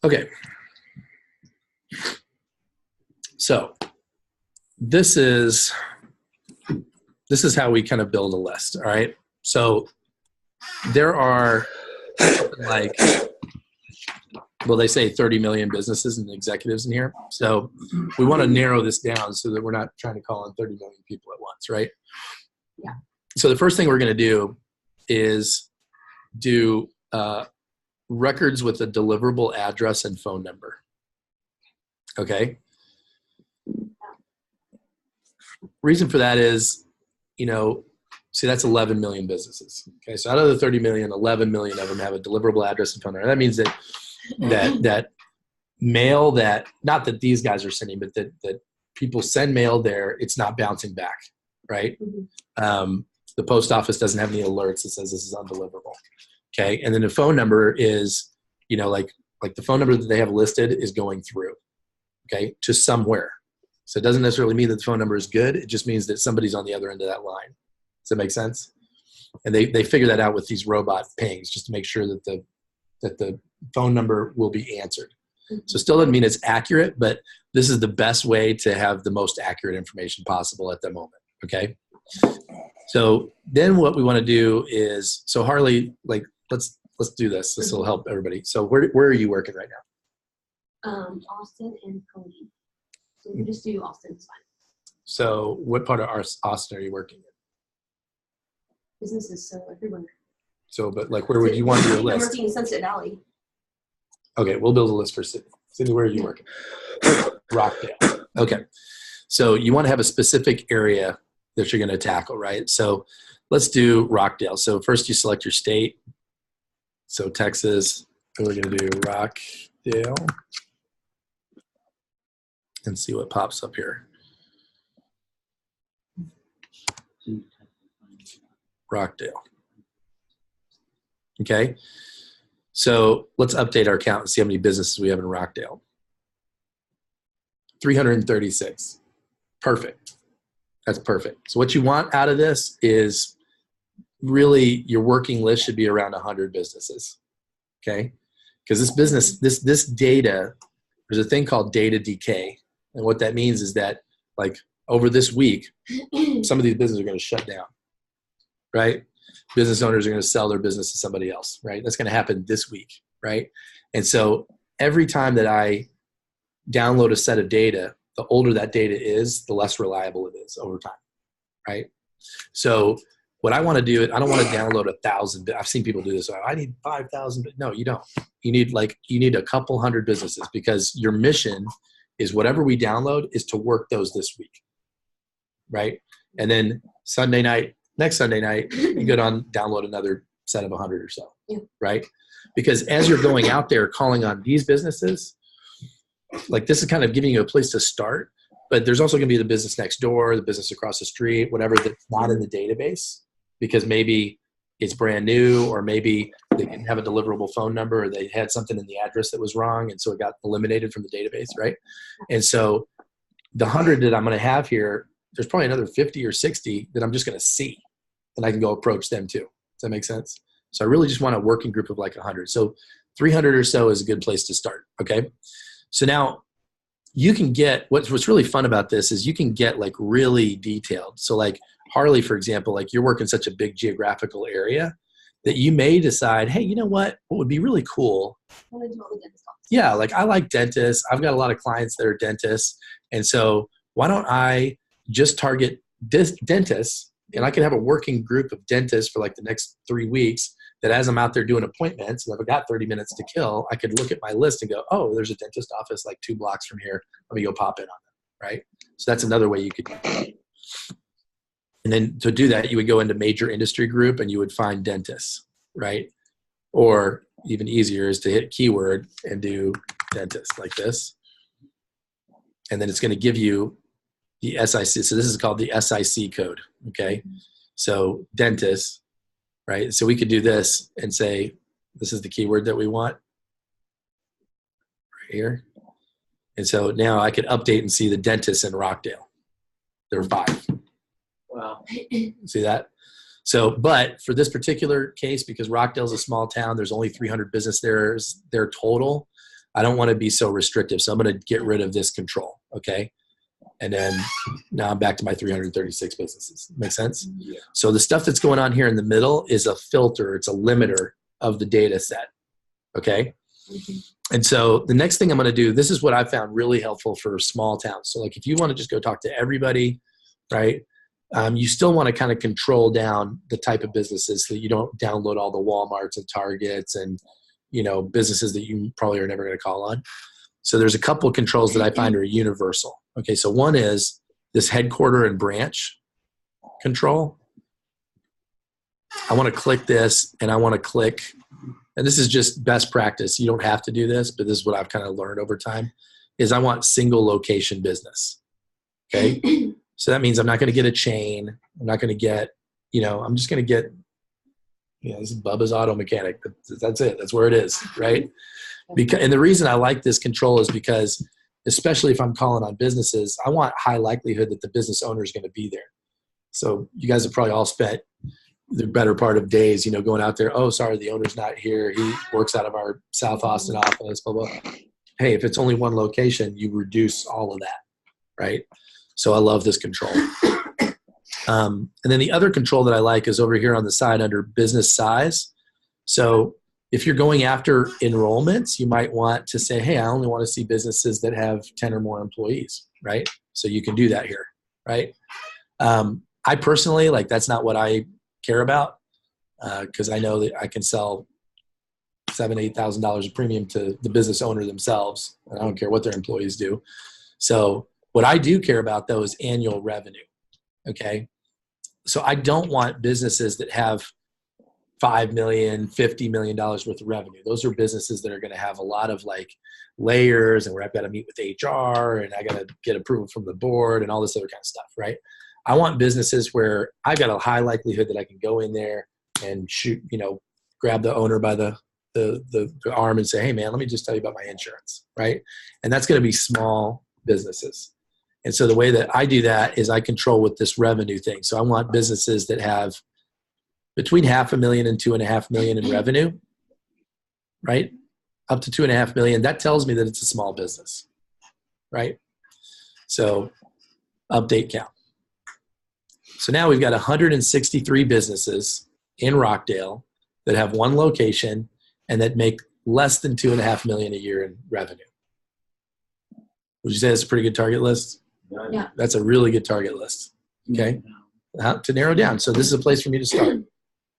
Okay. So this is how we kind of build a list. All right. So there are like, well, they say 30 million businesses and executives in here. So we want to narrow this down so that we're not trying to call on 30 million people at once, right? Yeah. So the first thing we're going to do is do records with a deliverable address and phone number. Okay. Reason for that is, see, that's 11 million businesses. Okay. So out of the 30 million, 11 million of them have a deliverable address and phone number. That means that mail that, not that these guys are sending, but that people send mail there, it's not bouncing back. Right. Mm-hmm. The post office doesn't have any alerts that says this is undeliverable. Okay. And then the phone number is, like the phone number that they have listed is going through, okay, to somewhere. So it doesn't necessarily mean that the phone number is good. It just means that somebody's on the other end of that line. Does that make sense? And they figure that out with these robot pings just to make sure that the phone number will be answered. Mm-hmm. So still doesn't mean it's accurate, but this is the best way to have the most accurate information possible at the moment. Okay. So then what we want to do is, so Harley, like, let's do this. This will help everybody. So where are you working right now? Austin and Cody. So we just do Austin, it's fine. So what part of Austin are you working in? Businesses, so everywhere. So, but like, where would you want your list? I'm working in Sunset Valley. Okay, we'll build a list for Sydney. Sydney, where are you working? Rockdale. Okay. So you want to have a specific area that you're going to tackle, right? So let's do Rockdale. So first you select your state. So Texas, we're going to do Rockdale and see what pops up here. Rockdale. Okay. So let's update our count and see how many businesses we have in Rockdale. 336. Perfect. That's perfect. So what you want out of this is really your working list should be around 100 businesses. Okay. Because this business, this data, there's a thing called data decay. And what that means is that, like, over this week, some of these businesses are going to shut down, right? Business owners are going to sell their business to somebody else, right? That's going to happen this week, right? And so every time that I download a set of data, the older that data is, the less reliable it is over time, right? So what I want to do, I don't want to download 1,000. I've seen people do this. I need 5,000, but no, you don't. You need a couple hundred businesses, because your mission is whatever we download is to work those this week, right? And then next Sunday night, you go on download another set of 100 or so, yeah. Right? Because as you're going out there calling on these businesses, like, this is kind of giving you a place to start, but there's also going to be the business next door, the business across the street, whatever that's not in the database, because maybe it's brand new, or maybe they didn't have a deliverable phone number, or they had something in the address that was wrong, and so it got eliminated from the database, right? And so the 100 that I'm going to have here, there's probably another 50 or 60 that I'm just going to see, and I can go approach them too. Does that make sense? So I really just want a working group of like 100. So 300 or so is a good place to start, okay? So now you can get, what's really fun about this is you can get like really detailed. So like Harley, for example, like, you're working such a big geographical area that you may decide, hey, you know what would be really cool? Yeah, like, I like dentists. I've got a lot of clients that are dentists. And so why don't I just target dentists, and I can have a working group of dentists for like the next 3 weeks, that as I'm out there doing appointments, and if I've got 30 minutes to kill, I could look at my list and go, oh, there's a dentist office like 2 blocks from here. Let me go pop in on them, right? So that's another way you could do it. And then to do that, you would go into major industry group and you would find dentists, right? Or even easier is to hit keyword and do dentist like this. And then it's going to give you the SIC. So this is called the SIC code, okay? So dentist, right? So we could do this and say, this is the keyword that we want right here. And so now I could update and see the dentists in Rockdale. There are 5. Wow. See that? So, but for this particular case, because Rockdale's a small town, there's only 300 business there total. I don't want to be so restrictive. So I'm going to get rid of this control. Okay. And then now I'm back to my 336 businesses. Make sense? Yeah. So the stuff that's going on here in the middle is a filter. It's a limiter of the data set. Okay. And so the next thing I'm going to do, this is what I found really helpful for small towns. So like if you want to just go talk to everybody, right? You still want to kind of control down the type of businesses so that you don't download all the Walmarts and Targets and, businesses that you probably are never going to call on. So there's a couple of controls that I find are universal. Okay, so one is this headquarter and branch control. I want to click this and I want to click, and this is just best practice. You don't have to do this, but this is what I've kind of learned over time, is I want single location business. Okay, so that means I'm not going to get a chain. I'm not going to get, I'm just going to get, this is Bubba's Auto Mechanic. That's it. That's where it is, right? And the reason I like this control is because, especially if I'm calling on businesses, I want high likelihood that the business owner is going to be there. So you guys have probably all spent the better part of days, going out there. Oh, sorry, the owner's not here. He works out of our South Austin office, blah, blah. Hey, if it's only one location, you reduce all of that, right? So I love this control. And then the other control that I like is over here on the side under business size. So if you're going after enrollments, you might want to say, hey, I only want to see businesses that have 10 or more employees, right? So you can do that here, right? I personally, that's not what I care about, because I know that I can sell $7,000, $8,000 of premium to the business owner themselves. And I don't care what their employees do. So what I do care about, though, is annual revenue, okay? So I don't want businesses that have $5 million, $50 million worth of revenue. Those are businesses that are going to have a lot of layers and where I've got to meet with HR and I got to get approval from the board and all this other kind of stuff, right? I want businesses where I've got a high likelihood that I can go in there and shoot, grab the owner by the arm and say, hey man, let me just tell you about my insurance, right? And that's going to be small businesses. And so the way that I do that is I control with this revenue thing. So I want businesses that have between $500,000 and $2.5 million in revenue, right? Up to $2.5 million. That tells me that it's a small business, right? So update count. So now we've got 163 businesses in Rockdale that have one location and that make less than $2.5 million a year in revenue. Would you say that's a pretty good target list? Yeah. That's a really good target list. Okay. To narrow down. So this is a place for me to start.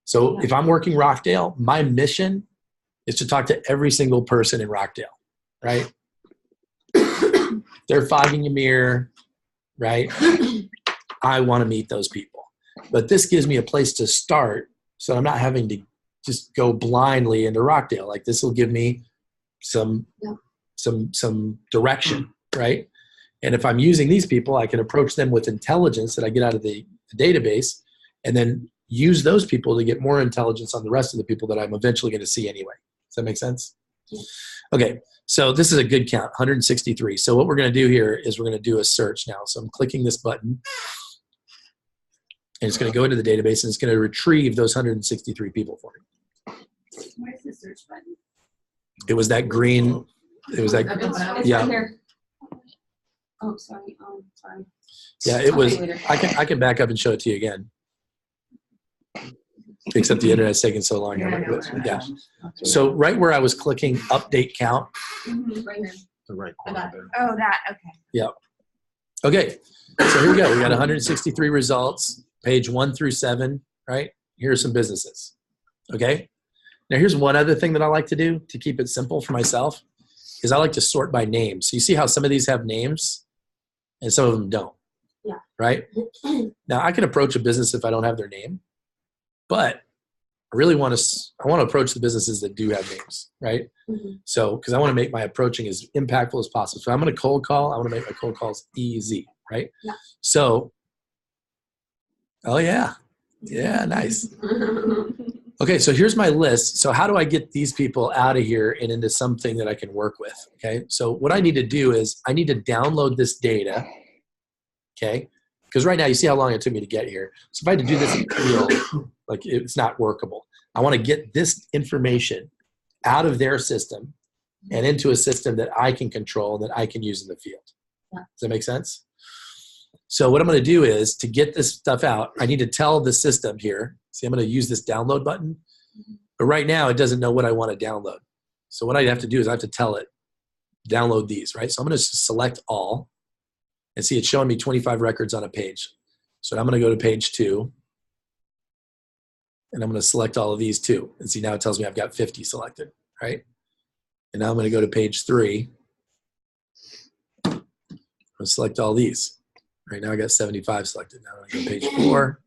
So if I'm working Rockdale, my mission is to talk to every single person in Rockdale, right? They're fogging a mirror, right? I want to meet those people. But this gives me a place to start so I'm not having to just go blindly into Rockdale. This will give me some direction, right? And if I'm using these people, I can approach them with intelligence that I get out of the database and then use those people to get more intelligence on the rest of the people that I'm eventually going to see anyway. Does that make sense? Yeah. Okay, so this is a good count, 163. So what we're going to do here is we're going to do a search now. So I'm clicking this button, and it's going to go into the database, and it's going to retrieve those 163 people for me. Where's the search button? It was that green. It was that. Yeah. Right here. Oh, sorry. Oh, sorry. Yeah, it was. I can back up and show it to you again. Except the internet's taking so long. Yeah. So right where I was clicking update count. Right here. The right corner there. Oh, that. Okay. Yeah. Okay. So here we go. We got 163 results, page 1 through 7, right? Here are some businesses. Okay. Now here's one other thing that I like to do to keep it simple for myself is I like to sort by name. So you see how some of these have names and some of them don't. Yeah. Right? Now I can approach a business if I don't have their name, but I really want to approach the businesses that do have names, right? Mm-hmm. So, because I want to make my approaching as impactful as possible. So I'm going to cold call. I want to make my cold calls easy, right? Yeah. So, oh yeah. Yeah, nice. Okay, so here's my list. So how do I get these people out of here and into something that I can work with? Okay, so what I need to do is I need to download this data, okay? Because right now, you see how long it took me to get here. So if I had to do this in the field, Like it's not workable. I want to get this information out of their system and into a system that I can control, that I can use in the field. Yeah. Does that make sense? So what I'm going to do is, to get this stuff out, I need to tell the system here. See, I'm going to use this download button. But right now, it doesn't know what I want to download. So what I have to do is I have to tell it, download these, right? So I'm going to select all. And see, it's showing me 25 records on a page. So I'm going to go to page 2. And I'm going to select all of these too. And see, now it tells me I've got 50 selected, right? And now I'm going to go to page 3. I'm going to select all these. Right now I got 75 selected. Now I'm going to go to page 4.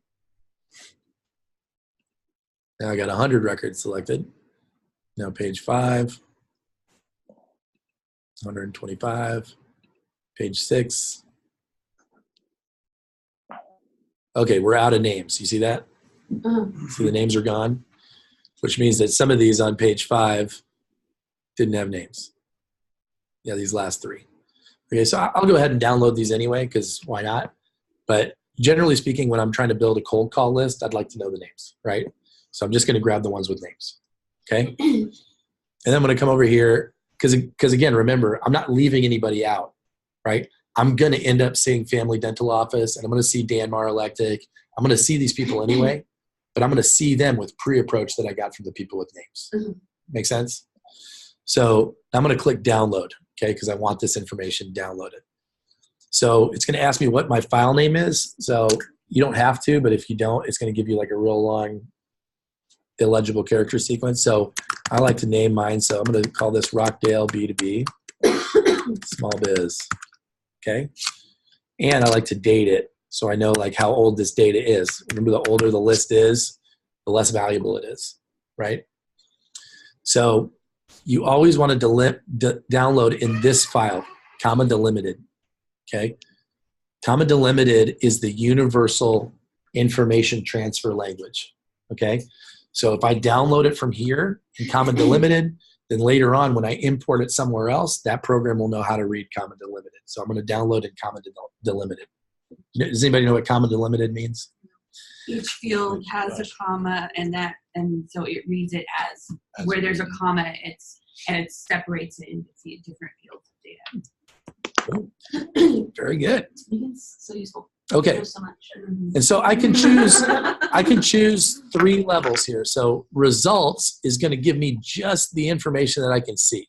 Now I got 100 records selected. Now page 5. 125. Page 6. Okay, we're out of names. You see that? See, the names are gone, which means that some of these on page 5 didn't have names. Yeah, these last 3. Okay, so I'll go ahead and download these anyway, because why not? But generally speaking, when I'm trying to build a cold call list, I'd like to know the names, right? So I'm just going to grab the ones with names, okay? And then I'm going to come over here, because again, remember, I'm not leaving anybody out, right? I'm going to end up seeing Family Dental Office, and I'm going to see Danmar Electric. I'm going to see these people anyway, but I'm going to see them with pre-approach that I got from the people with names. Make sense? So I'm going to click download, okay, because I want this information downloaded. So it's going to ask me what my file name is. So you don't have to, but if you don't, it's going to give you like a real long illegible character sequence. So I like to name mine. So I'm going to call this Rockdale B2B small biz, okay? And I like to date it so I know like how old this data is. Remember, the older the list is, the less valuable it is, right? So you always want to download in this file, comma delimited, okay? Comma delimited is the universal information transfer language, okay? So if I download it from here in comma delimited, then later on when I import it somewhere else, that program will know how to read comma delimited. So I'm going to download in comma delimited. Does anybody know what comma delimited means? Each field has a comma, and so it reads it as where there's a comma, it separates it into different fields of data. Very good. So useful. Okay. So much. And so I can choose 3 levels here. So results is going to give me just the information that I can see.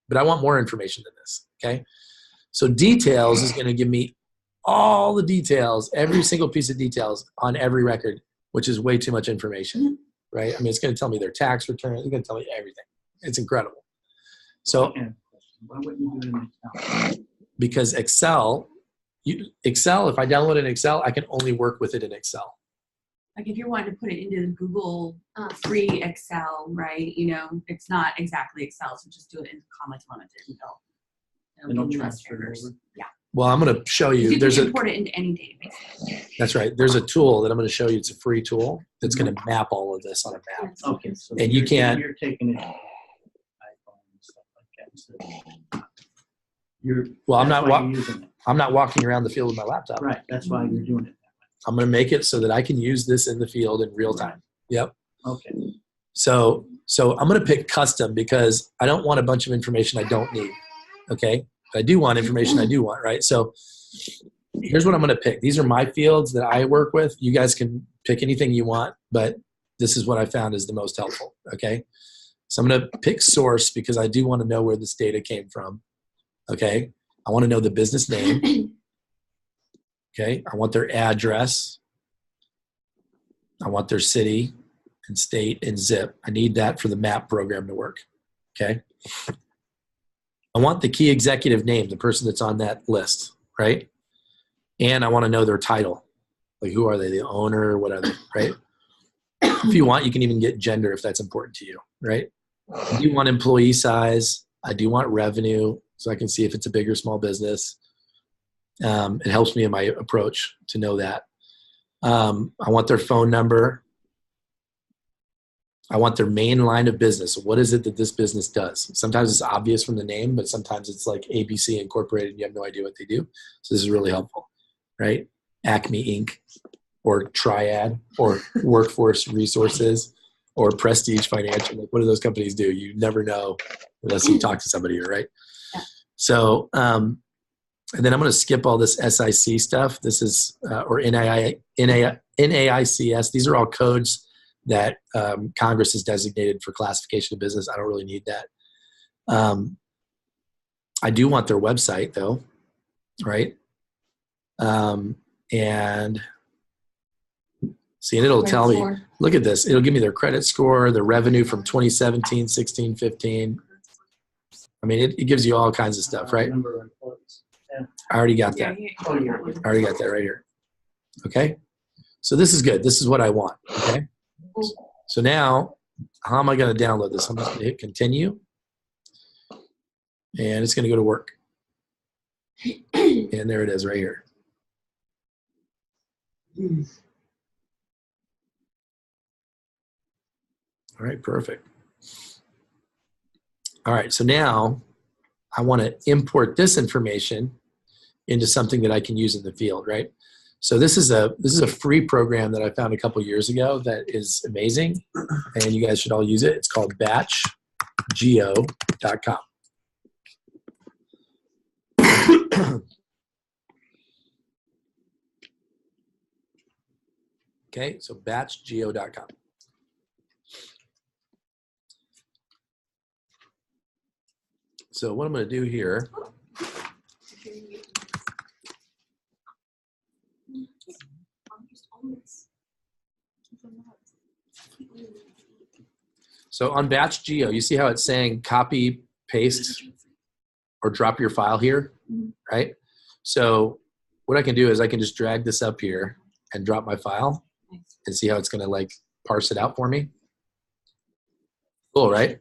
But I want more information than this, okay? So details is going to give me all the details, every single piece of details on every record, which is way too much information, right? I mean, it's going to tell me their tax return. It's going to tell me everything. It's incredible. So why wouldn't you do it in Excel? Because Excel, if I download an Excel, I can only work with it in Excel. Like if you're wanting to put it into the Google free Excel, right? You know, it's not exactly Excel, so just do it in comma delimited and It'll give you transfer those errors. over. Yeah. Well, I'm going to show you. You can import it into any database. That's right. There's a tool that I'm going to show you. It's a free tool that's going to map all of this on a map. Okay, so And you can't. You're taking it. iPhone and stuff like that. So Well, I'm that's not. why you're using it. I'm not walking around the field with my laptop. Right. That's why you're doing it. I'm going to make it so that I can use this in the field in real time. Yep. Okay. So I'm going to pick custom because I don't want a bunch of information I don't need. Okay. But I do want information I do want, right? So here's what I'm going to pick. These are my fields that I work with. You guys can pick anything you want, but this is what I found is the most helpful. Okay. So I'm going to pick source because I do want to know where this data came from. Okay. I want to know the business name. Okay. I want their address. I want their city and state and zip. I need that for the map program to work. Okay. I want the key executive name, the person that's on that list, right? And I want to know their title. Like who are they? The owner, what are they, right? If you want, you can even get gender if that's important to you, right? I do want employee size. I do want revenue so I can see if it's a big or small business. It helps me in my approach to know that. I want their phone number. I want their main line of business. What is it that this business does? Sometimes it's obvious from the name, but sometimes it's like ABC Incorporated and you have no idea what they do. So this is really helpful, right? Acme Inc., or Triad or Workforce Resources or Prestige Financial. Like, what do those companies do? You never know unless you talk to somebody here, right? Yeah. So, and then I'm going to skip all this SIC stuff. This is, or NAICS. These are all codes that Congress has designated for classification of business. I don't really need that. I do want their website though, right? And see, and it'll tell me, look at this. It'll give me their credit score, their revenue from 2017, 16, 15. I mean, it gives you all kinds of stuff, right? Number of employees. Yeah. I already got Yeah, that. here. Oh, yeah. I already got that right here. Okay. So this is good. This is what I want. Okay. So now, how am I going to download this? I'm just going to hit continue. And it's going to go to work. And there it is right here. All right, perfect. All right, so now I want to import this information into something that I can use in the field, right? So this is a free program that I found a couple years ago that is amazing, and you guys should all use it. It's called BatchGeo.com. Okay, so BatchGeo.com. So what I'm going to do here, so on BatchGeo, you see how it's saying copy, paste, or drop your file here, right? So what I can do is I can just drag this up here and drop my file and see how it's going to like parse it out for me. Cool, right?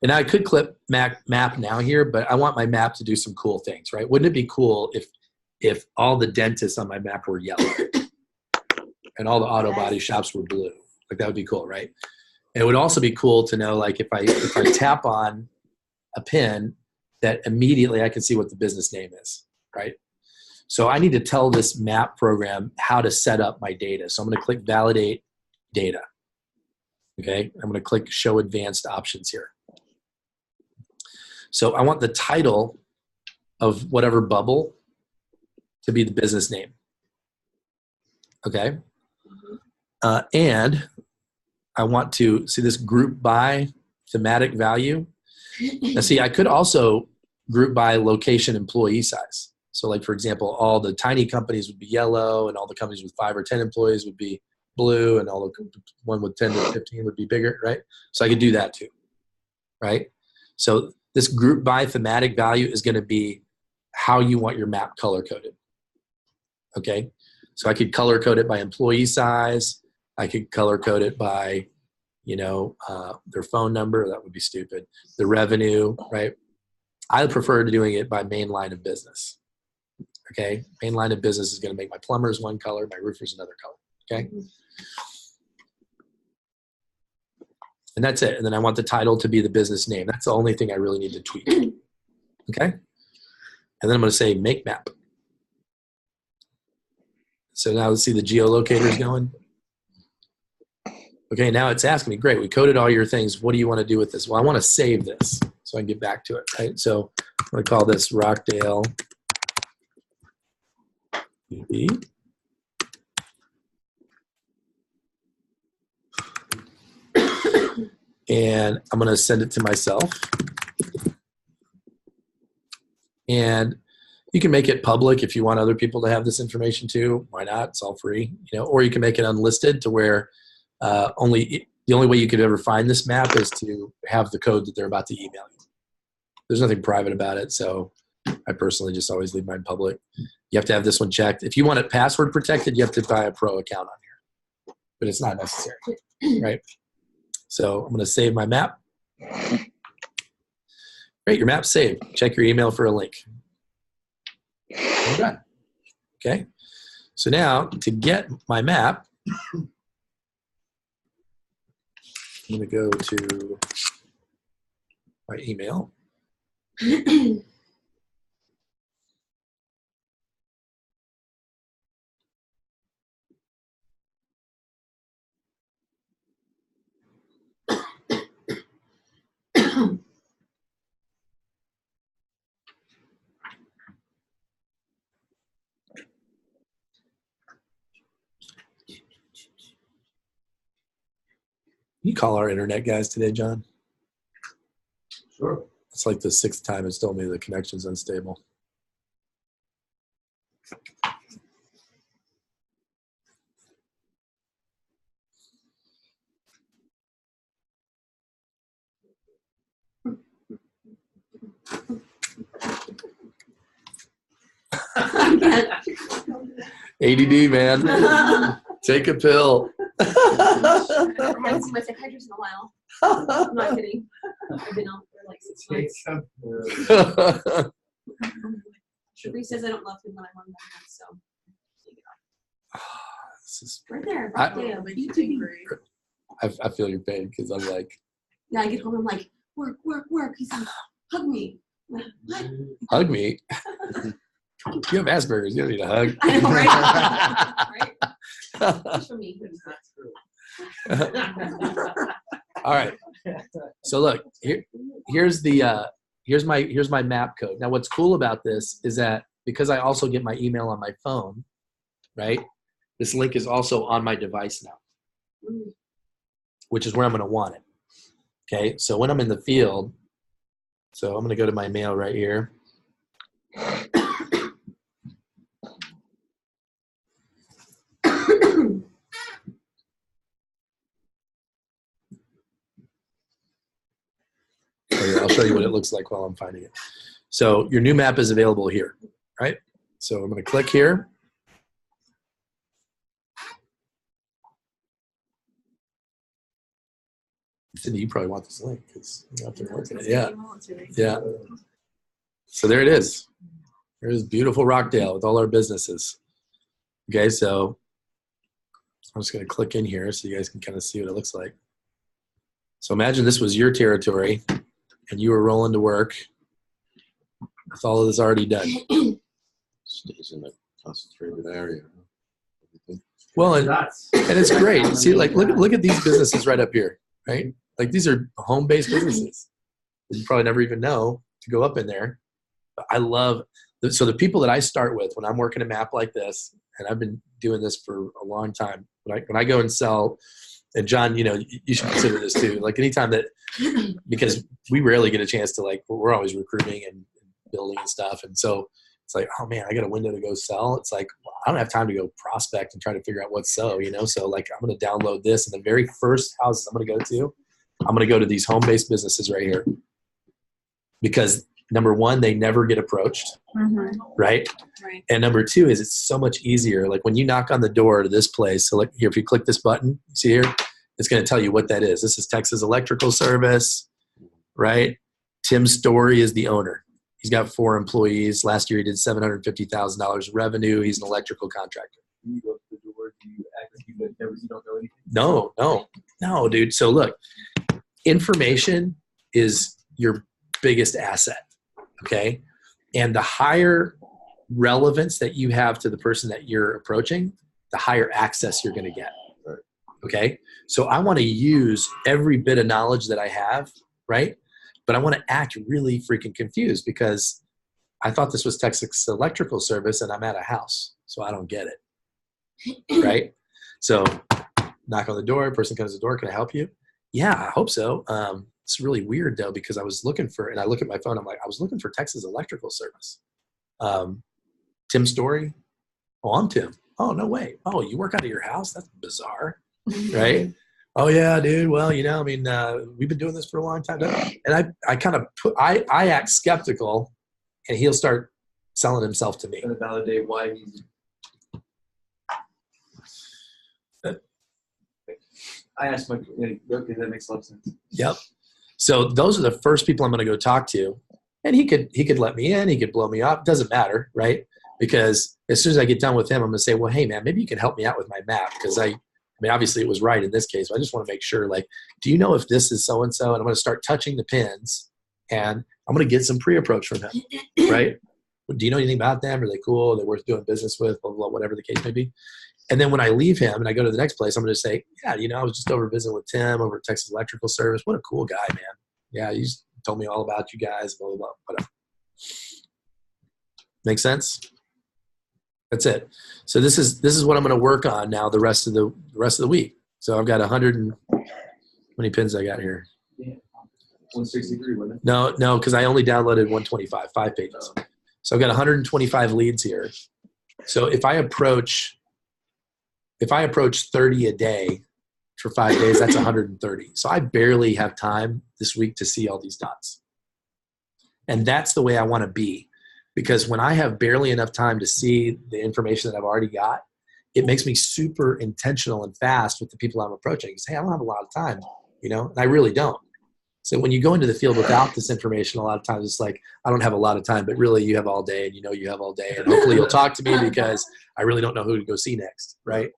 And I could clip map now here, but I want my map to do some cool things, right? Wouldn't it be cool if all the dentists on my map were yellow and all the auto body shops were blue? Like, that would be cool, right? And it would also be cool to know, like, if I tap on a pin, that immediately I can see what the business name is, right? So I need to tell this map program how to set up my data. So I'm going to click validate data. Okay, I'm going to click show advanced options here. So I want the title of whatever bubble to be the business name. Okay. And I want to see this group by thematic value. Now see, I could also group by location employee size. So like, for example, all the tiny companies would be yellow and all the companies with 5 or 10 employees would be blue, and all the one with 10 to 15 would be bigger, right? So I could do that too, right? So this group by thematic value is going to be how you want your map color coded. Okay. So I could color code it by employee size. I could color code it by, their phone number. That would be stupid. The revenue, right? I prefer doing it by main line of business. Okay. Main line of business is going to make my plumbers one color, my roofers another color. Okay. And that's it. And then I want the title to be the business name. That's the only thing I really need to tweak. Okay. And then I'm going to say make map. So now let's see the geolocators going. Okay, now it's asking me, great, we coded all your things. What do you want to do with this? Well, I want to save this so I can get back to it, right? So I'm going to call this Rockdale BB. And I'm going to send it to myself. And you can make it public if you want other people to have this information too. Why not? It's all free, or you can make it unlisted to where the only way you could ever find this map is to have the code that they're about to email you. There's nothing private about it, so I personally just always leave mine public. You have to have this one checked. If you want it password protected, you have to buy a pro account on here, but it's not necessary, right? So I'm going to save my map. Great, your map's saved. Check your email for a link. We're done. Okay, so now to get my map, I'm going to go to my email. You call our internet guys today, John? Sure. It's like the 6th time it's told me the connection's unstable. ADD, man. Take a pill. I haven't seen my psychiatrist in a while. I'm not kidding. I've been out for like 6 months. He says I don't love him when I'm on my hands, so. This is, Right there. I- BatchGeo, Makes you B2B. angry. I feel your pain because I'm like, Yeah, I get home, I'm like, work, work, work. He's like, hug me. I'm like, what? hug me. You have Asperger's. You don't need a hug. I know, right? Right? Just for me. All right. So look, here's my map code. Now, what's cool about this is that because I also get my email on my phone, right? This link is also on my device now, which is where I'm going to want it. Okay. So when I'm in the field, so I'm going to go to my mail right here. I'll show you what it looks like while I'm finding it. So your new map is available here, right? So I'm going to click here. Cindy, you probably want this link because you're out there working it. Yeah. Yeah. So there it is. There's beautiful Rockdale with all our businesses. Okay, so I'm just going to click in here so you guys can kind of see what it looks like. So imagine this was your territory and you were rolling to work with all of this already done. Stays in a concentrated area. Well, and it's great. See, like, look at these businesses right up here, right? Like, these are home-based businesses. You probably never even know to go up in there. But I love, so the people that I start with when I'm working a map like this, and I've been doing this for a long time, when I go and sell, and John, you know, you should consider this too. Like, anytime that, because we rarely get a chance to, like, we're always recruiting and building and stuff. And so it's like, oh man, I got a window to go sell. It's like, well, I don't have time to go prospect and try to figure out what's so, you know? So like, I'm going to download this, and the very first houses I'm going to go to these home-based businesses right here. Because number one, they never get approached, right? Right. And number two is it's so much easier. Like when you knock on the door to this place, so like here, if you click this button, see here, it's going to tell you what that is. This is Texas Electrical Service, right? Tim Story is the owner. He's got 4 employees. Last year he did $750,000 revenue. He's an electrical contractor. You go to the door, you act like you don't know anything. No, dude. So look, information is your biggest asset, okay? And the higher relevance that you have to the person that you're approaching, the higher access you're going to get, okay? So I want to use every bit of knowledge that I have, right? But I want to act really freaking confused because I thought this was Texas Electrical Service and I'm at a house, so I don't get it, right? So knock on the door, person comes to the door, can I help you? Yeah, I hope so. It's really weird though because I was looking for, and I look at my phone, I'm like, I was looking for Texas Electrical Service. Tim Story? Oh, I'm Tim. Oh, no way. Oh, you work out of your house? That's bizarre, right? Oh yeah, dude. Well, you know, I mean, we've been doing this for a long time. And I kind of I act skeptical and he'll start selling himself to me. And validate why he's. I asked my, okay, that makes a lot of sense. Yep. So those are the first people I'm going to go talk to. And he could let me in. He could blow me off. It doesn't matter, right? Because as soon as I get done with him, I'm going to say, well, hey, man, maybe you can help me out with my map. Because I mean, obviously it was right in this case. But I just want to make sure, like, do you know if this is so-and-so? And I'm going to start touching the pins. And I'm going to get some pre-approach from him, right? Do you know anything about them? Are they cool? Are they worth doing business with? Blah, blah, blah, whatever the case may be. And then when I leave him and I go to the next place, I'm going to say, yeah, you know, I was just over visiting with Tim over at Texas Electrical Service. What a cool guy, man. Yeah, you just told me all about you guys, blah, blah, blah, whatever. Make sense? That's it. So this is what I'm going to work on now the rest of the week. So I've got 100 and how many pins I got here? 163, wasn't it? No, because I only downloaded 125, 5 pages. So I've got 125 leads here. So if I approach 30 a day for 5 days, that's 130. So I barely have time this week to see all these dots. And that's the way I want to be. Because when I have barely enough time to see the information that I've already got, it makes me super intentional and fast with the people I'm approaching. Because, hey, I don't have a lot of time, and I really don't. So when you go into the field without this information, a lot of times it's like, I don't have a lot of time, but really you have all day and you have all day. And hopefully you'll talk to me because I really don't know who to go see next, right?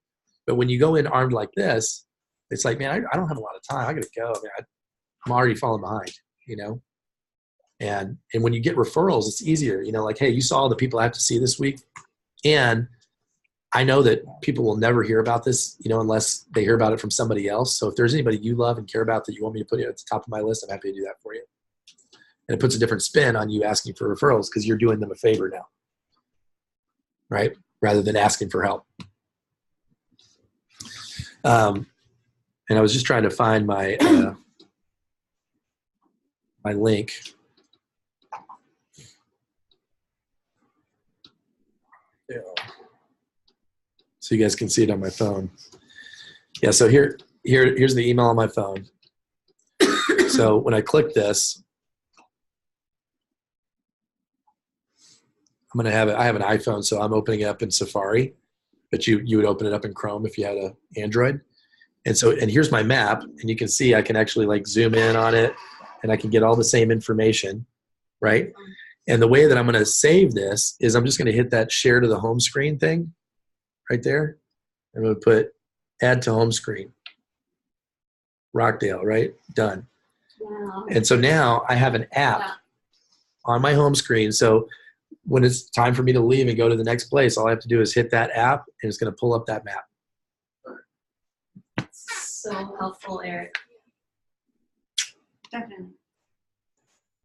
But when you go in armed like this, it's like, man, I don't have a lot of time. I got to go. I mean, I'm already falling behind, And when you get referrals, it's easier, like, hey, you saw all the people I have to see this week. And I know that people will never hear about this, unless they hear about it from somebody else. So if there's anybody you love and care about that you want me to put at the top of my list, I'm happy to do that for you. And it puts a different spin on you asking for referrals because you're doing them a favor now, right? Rather than asking for help. And I was just trying to find my my link. Yeah. So you guys can see it on my phone. Yeah, so here's the email on my phone. So when I click this, I'm gonna have it. I have an iPhone, so I'm opening it up in Safari, but you would open it up in Chrome if you had an Android. And here's my map, and you can see I can actually like zoom in on it, and I can get all the same information, right? And the way that I'm gonna save this is I'm just gonna hit that share to the home screen thing right there. I'm gonna put add to home screen. Rockdale, right? Done. Wow. And so now I have an app on my home screen. So when it's time for me to leave and go to the next place, all I have to do is hit that app and it's going to pull up that map. So helpful, Eric. Definitely.